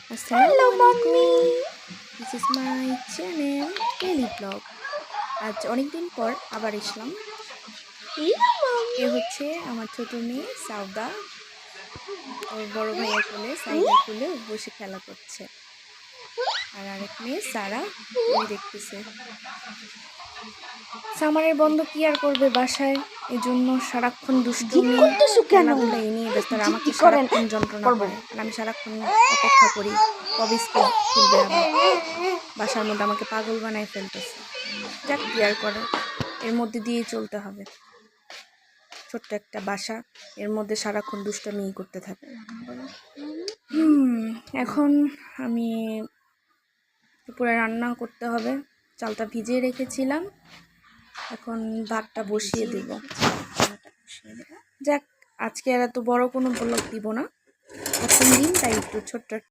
Hello, mommy. This is my channel, Daily Vlog. আজ অনেকদিন পর আবার এসলাম। এ হচ্ছে আমার ছোট মেয়ে সাউদা, ওর বড় ভাইয়ের কোলে সাইদের কোলে বসে খেলা করছে। আর আরেক মেয়ে সারা দেখতেছে। সামারের বন্ধ কি আর করবে বাসায়, এজন্য সারাক্ষণ দুষ্টুমি খেলাধুলা এই নিয়ে ব্যস্ত। আর আমাকে সারাক্ষণ যন্ত্রণা করে, আর আমি সারাক্ষণ অপেক্ষা করি কবে স্কুল খুলবে। আবার বাসার মধ্যে আমাকে পাগল বানায় ফেলতেছে। যাক কি আর করে, এর মধ্যে দিয়ে চলতে হবে। ছোট্ট একটা বাসা, এর মধ্যে সারাক্ষণ দুষ্টুমি করতে থাকে। এখন আমি দুপুরে রান্না করতে হবে। চালটা ভিজিয়ে রেখেছিলাম, এখন ভাতটা বসিয়ে দেব। যাক, আজকে আর এত বড় কোনো ব্লগ দিব না, প্রথম দিন, তাই একটু ছোট্ট